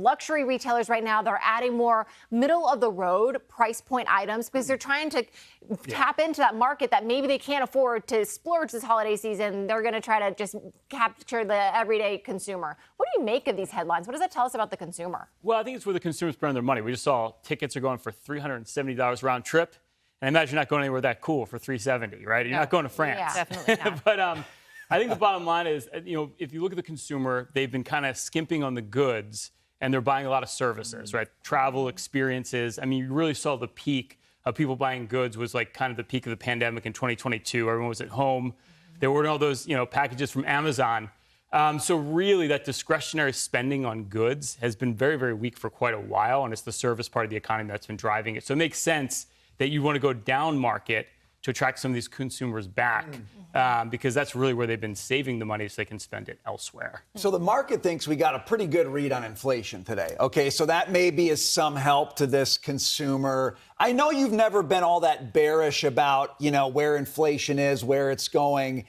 luxury retailers right now, they're adding more middle-of-the-road price point items because they're trying to tap into that market that maybe they can't afford to splurge this holiday season. They're going to try to just capture the everyday consumer. What do you make of these headlines? What does that tell us about the consumer? Well, I think it's where the consumers spend their money. We just saw tickets are going for $370 round trip. And I imagine you're not going anywhere that cool for $370, right? You're not going to France. Yeah, definitely not. But I think the bottom line is, if you look at the consumer, they've been kind of skimping on the goods, and they're buying a lot of services, right? Travel, experiences. I mean, you really saw the peak of people buying goods was like kind of the peak of the pandemic in 2022. Everyone was at home. They were ordering all those, packages from Amazon. So really, that discretionary spending on goods has been very, very weak for quite a while, and it's the service part of the economy that's been driving it. So it makes sense that you want to go down market to attract some of these consumers back, because that's really where they've been saving the money so they can spend it elsewhere. So the market thinks we got a pretty good read on inflation today. Okay, so that maybe is some help to this consumer. I know you've never been all that bearish about, where inflation is, where it's going.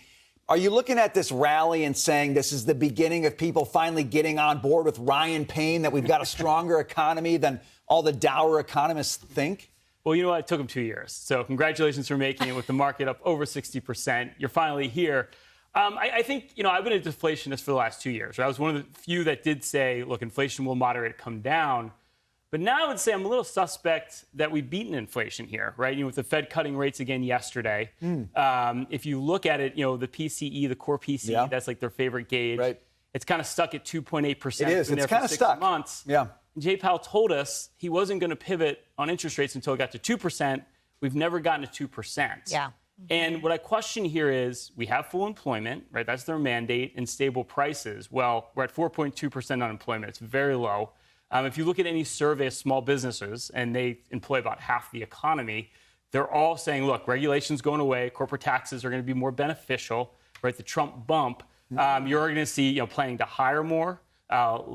Are you looking at this rally and saying this is the beginning of people finally getting on board with Ryan Payne, that we've got a stronger economy than all the dour economists think? Well, you know what? It took them 2 years. So congratulations for making it with the market up over 60%. You're finally here. I think, I've been a deflationist for the last 2 years. Right? I was one of the few that did say, look, inflation will moderate, come down. But now I would say I'm a little suspect that we've beaten inflation here, right? With the Fed cutting rates again yesterday. If you look at it, the PCE, the core PCE, that's like their favorite gauge. Right. It's kind of stuck at 2.8%. It is. It's kind of stuck. Months. Yeah. Jay Powell told us he wasn't going to pivot on interest rates until it got to 2%. We've never gotten to 2%. Yeah. And what I question here is we have full employment, right? That's their mandate, and stable prices. Well, we're at 4.2% unemployment. It's very low. If you look at any survey of small businesses, and they employ about half the economy, they're all saying, look, regulations going away, corporate taxes are going to be more beneficial, right? The Trump bump, you're going to see, planning to hire more.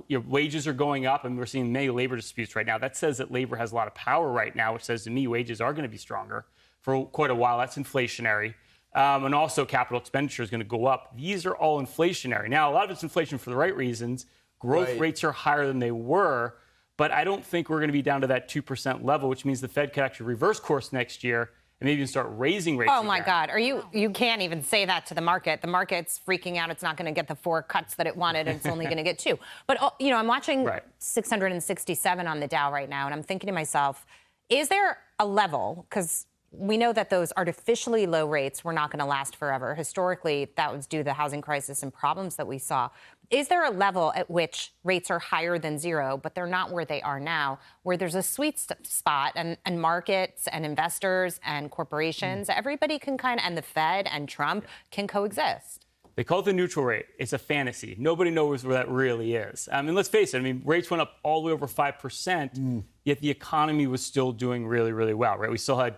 Wages are going up, and we're seeing many labor disputes right now. That says that labor has a lot of power right now, which says to me wages are going to be stronger for quite a while. That's inflationary. And also capital expenditure is going to go up. These are all inflationary. Now, a lot of it's inflation for the right reasons. Growth rates are higher than they were, but I don't think we're going to be down to that 2% level, which means the Fed could actually reverse course next year and maybe even start raising rates. Oh, my again. God. You can't even say that to the market. The market's freaking out. It's not going to get the 4 cuts that it wanted, and it's only going to get 2. But, I'm watching 667 on the Dow right now, and I'm thinking to myself, is there a level? Because we know that those artificially low rates were not going to last forever. Historically, that was due to the housing crisis and problems that we saw. Is there a level at which rates are higher than 0, but they're not where they are now, where there's a sweet spot and markets and investors and corporations, everybody can and the Fed and Trump can coexist? They call it the neutral rate. It's a fantasy. Nobody knows where that really is. And let's face it, rates went up all the way over 5%, yet the economy was still doing really, really well, right? We still had,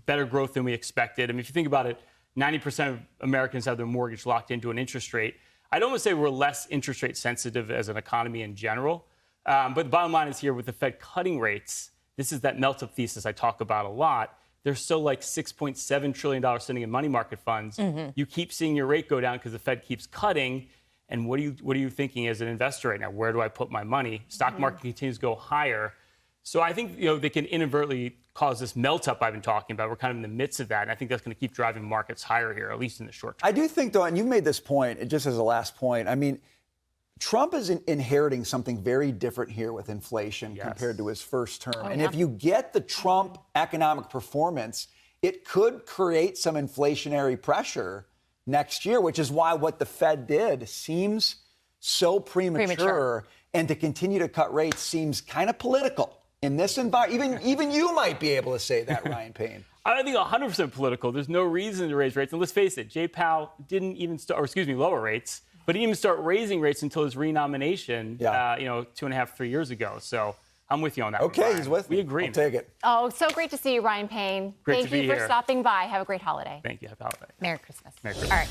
better growth than we expected. If you think about it, 90% of Americans have their mortgage locked into an interest rate. I'd almost say we're less interest rate sensitive as an economy in general. But the bottom line is here with the Fed cutting rates, this is that melt-up thesis I talk about a lot. There's still like $6.7 trillion sitting in money market funds. You keep seeing your rate go down because the Fed keeps cutting. And what are you thinking as an investor right now? Where do I put my money? Stock market continues to go higher. So I think they can inadvertently cause this melt-up I've been talking about. We're kind of in the midst of that, and I think that's going to keep driving markets higher here, at least in the short term. I do think, though, and you made this point, just as a last point, Trump is inheriting something very different here with inflation compared to his first term. And if you get the Trump economic performance, it could create some inflationary pressure next year, which is why what the Fed did seems so premature. And to continue to cut rates seems kind of political in this environment. Even you might be able to say that, Ryan Payne. I think 100% political. There's no reason to raise rates. And let's face it, Jay Powell didn't even lower rates. But he didn't even start raising rates until his renomination, 2.5, 3 years ago. So I'm with you on that. Okay, he's with me. We agree. I'll take it. Oh, so great to see you, Ryan Payne. Great Thank to be you for here. stopping by. Have a great holiday. Thank you. Happy holiday. Merry Christmas. Merry Christmas. All right.